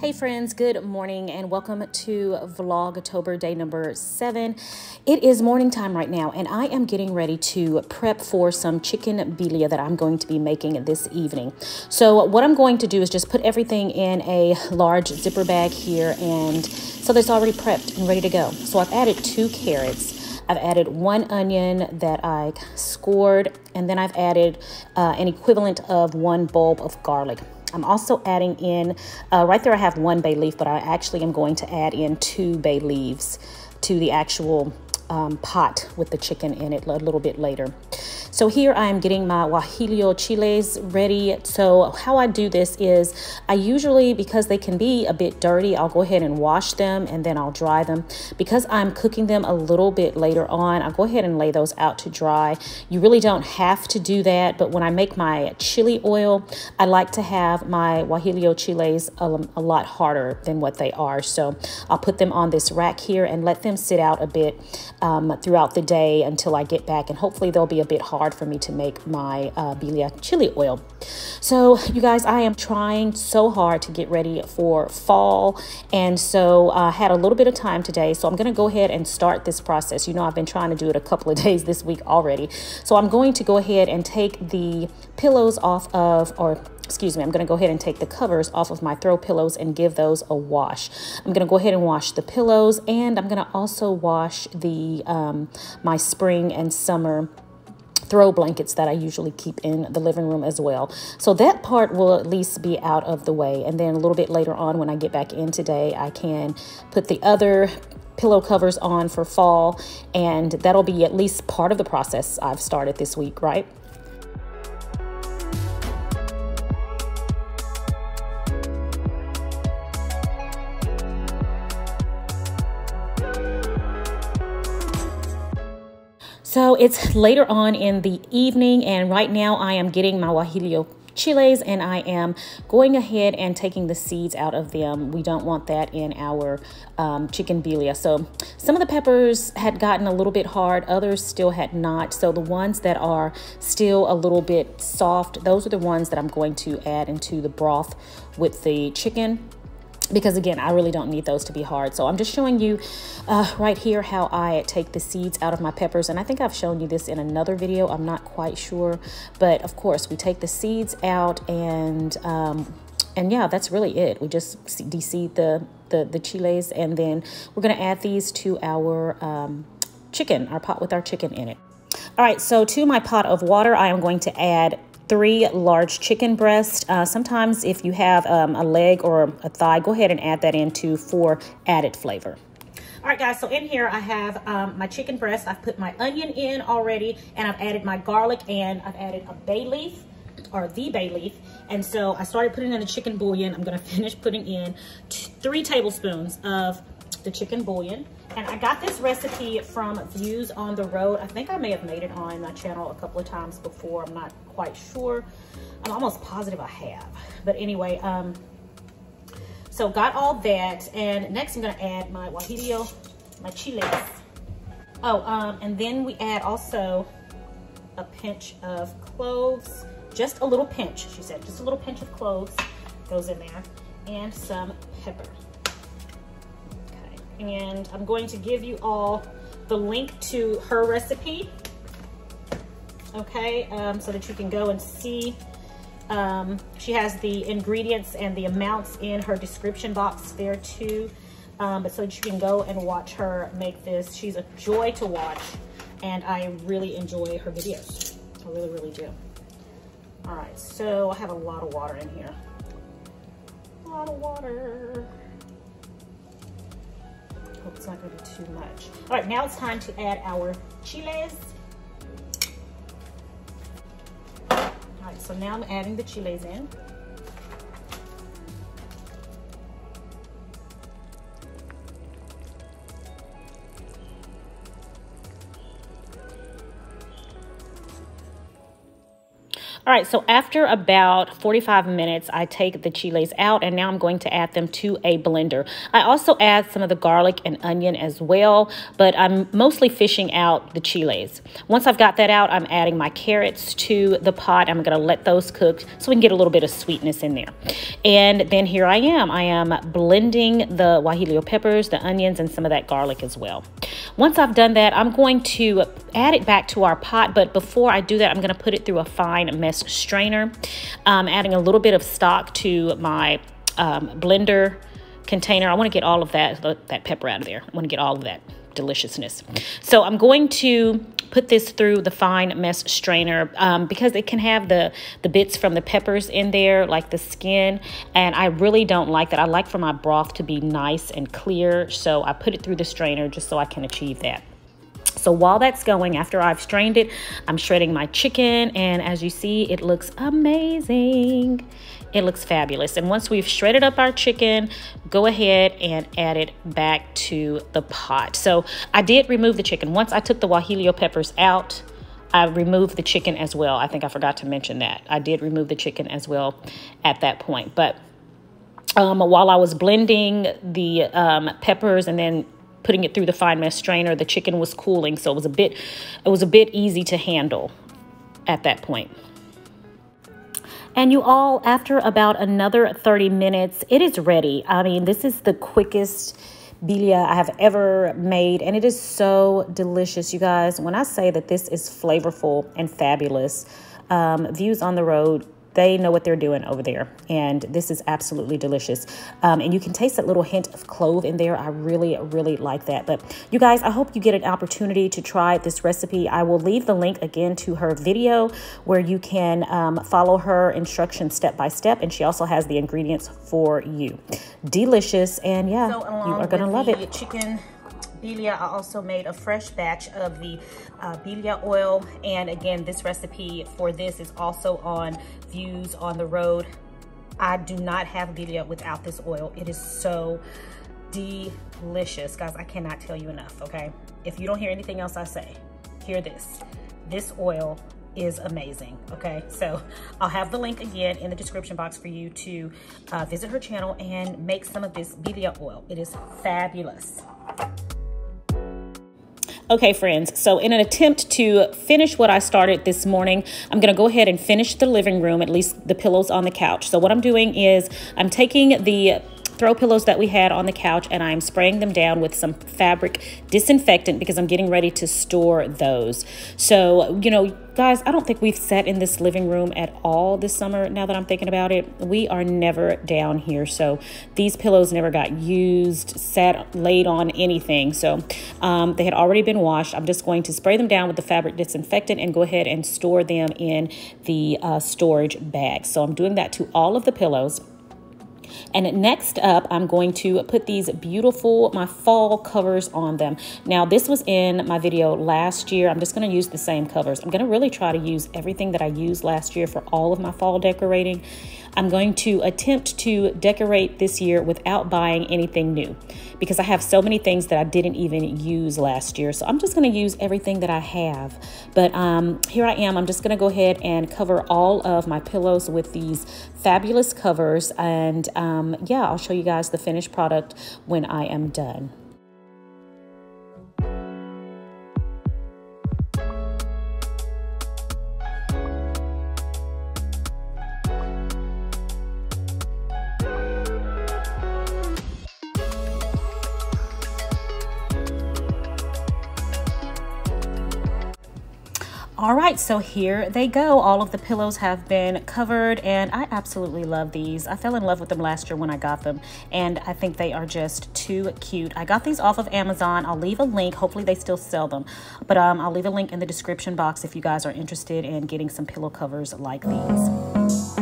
Hey friends, good morning and welcome to Vlogtober day number 7. It is morning time right now and I am getting ready to prep for some chicken birria that I'm going to be making this evening. So what I'm going to do is just put everything in a large zipper bag here, and so that's already prepped and ready to go. So I've added 2 carrots. I've added 1 onion that I scored, and then I've added an equivalent of 1 bulb of garlic. I'm also adding in, right there I have 1 bay leaf, but I actually am going to add in 2 bay leaves to the actual pot with the chicken in it a little bit later. So here I am getting my guajillo chiles ready. So how I do this is I usually, because they can be a bit dirty, I'll go ahead and wash them and then I'll dry them. Because I'm cooking them a little bit later on, I'll go ahead and lay those out to dry. You really don't have to do that, but when I make my chili oil, I like to have my guajillo chiles a lot harder than what they are. So I'll put them on this rack here and let them sit out a bit throughout the day until I get back, and hopefully they'll be a bit hard for me to make my birria chili oil. So you guys, I am trying so hard to get ready for fall, and so I had a little bit of time today, so I'm going to go ahead and start this process. You know, I've been trying to do it a couple of days this week already, so I'm going to go ahead and take the pillows off of, or excuse me, I'm going to go ahead and take the covers off of my throw pillows and give those a wash. I'm going to go ahead and wash the pillows, and I'm going to also wash the my spring and summer throw blankets that I usually keep in the living room as well. So that part will at least be out of the way. And then a little bit later on when I get back in today, I can put the other pillow covers on for fall, and that'll be at least part of the process I've started this week, right? So it's later on in the evening, and right now I am getting my guajillo chiles and I am going ahead and taking the seeds out of them. We don't want that in our chicken birria. So some of the peppers had gotten a little bit hard, others still had not. So the ones that are still a little bit soft, those are the ones that I'm going to add into the broth with the chicken, because again, I really don't need those to be hard. So I'm just showing you right here how I take the seeds out of my peppers. And I think I've shown you this in another video. I'm not quite sure. But of course, we take the seeds out, and yeah, that's really it. We just de-seed the chiles, and then we're going to add these to our chicken, our pot with our chicken in it. All right, so to my pot of water, I am going to add 3 large chicken breasts. Sometimes if you have a leg or a thigh, go ahead and add that in for added flavor. All right, guys, so in here I have my chicken breast. I've put my onion in already, and I've added my garlic, and I've added a bay leaf, or the bay leaf. And so I started putting in the chicken bouillon. I'm gonna finish putting in 3 tablespoons of the chicken bouillon. And I got this recipe from Views on the Road. I think I may have made it on my channel a couple of times before. I'm not quite sure. I'm almost positive I have. But anyway, so got all that. And next I'm gonna add my guajillo, my chiles. Oh, and then we add also a pinch of cloves. Just a little pinch, she said. Just a little pinch of cloves goes in there. And some pepper. And I'm going to give you all the link to her recipe, okay, so that you can go and see. She has the ingredients and the amounts in her description box there too, but so that you can go and watch her make this. She's a joy to watch, and I really enjoy her videos. I really, really do. All right, so I have a lot of water in here. A lot of water. Hope it's not going to be too much. All right, now it's time to add our chiles. All right, so now I'm adding the chiles in. All right, so after about 45 minutes, I take the chiles out, and now I'm going to add them to a blender. I also add some of the garlic and onion as well, but I'm mostly fishing out the chiles. Once I've got that out, I'm adding my carrots to the pot. I'm gonna let those cook so we can get a little bit of sweetness in there. And then here I am blending the guajillo peppers, the onions, and some of that garlic as well. Once I've done that, I'm going to add it back to our pot, but before I do that, I'm gonna put it through a fine mesh strainer. Adding a little bit of stock to my blender container. I want to get all of that pepper out of there. I want to get all of that deliciousness. So I'm going to put this through the fine mesh strainer because it can have the bits from the peppers in there, like the skin, and I really don't like that. I like for my broth to be nice and clear, so I put it through the strainer just so I can achieve that. So while that's going, after I've strained it, I'm shredding my chicken, and as you see, it looks amazing. It looks fabulous. And once we've shredded up our chicken, go ahead and add it back to the pot. So I did remove the chicken. Once I took the guajillo peppers out, I removed the chicken as well. I think I forgot to mention that. I did remove the chicken as well at that point. But while I was blending the peppers and then putting it through the fine mesh strainer, the chicken was cooling, so it was a bit easy to handle at that point. And you all, after about another 30 minutes, it is ready. I mean, this is the quickest birria I have ever made, and it is so delicious, you guys. When I say that this is flavorful and fabulous, Views on the Road, they know what they're doing over there, and this is absolutely delicious. And you can taste that little hint of clove in there. I really, really like that. But you guys, I hope you get an opportunity to try this recipe. I will leave the link again to her video where you can follow her instructions step by step, and she also has the ingredients for you. Delicious, and yeah, so you are gonna love it. Chicken birria, I also made a fresh batch of the birria oil, and again, this recipe for this is also on Views on the Road. I do not have birria without this oil. It is so delicious, guys. I cannot tell you enough. Okay, if you don't hear anything else I say, hear this. This oil is amazing. Okay, so I'll have the link again in the description box for you to visit her channel and make some of this birria oil. It is fabulous. Okay, friends, so in an attempt to finish what I started this morning, I'm going to go ahead and finish the living room, at least the pillows on the couch. So what I'm doing is I'm taking the throw pillows that we had on the couch and I'm spraying them down with some fabric disinfectant because I'm getting ready to store those. So, you know, guys, I don't think we've sat in this living room at all this summer. Now that I'm thinking about it, we are never down here. So these pillows never got used, laid on anything. So they had already been washed. I'm just going to spray them down with the fabric disinfectant and go ahead and store them in the storage bag. So I'm doing that to all of the pillows. And next up, I'm going to put these beautiful, my fall covers on them. Now, this was in my video last year. I'm just going to use the same covers. I'm going to really try to use everything that I used last year for all of my fall decorating. I'm going to attempt to decorate this year without buying anything new because I have so many things that I didn't even use last year. So I'm just going to use everything that I have. But here I am. I'm just going to go ahead and cover all of my pillows with these fabulous covers. And yeah, I'll show you guys the finished product when I am done. All right, so here they go. All of the pillows have been covered and I absolutely love these. I fell in love with them last year when I got them and I think they are just too cute. I got these off of Amazon. I'll leave a link. Hopefully they still sell them, but I'll leave a link in the description box if you guys are interested in getting some pillow covers like these.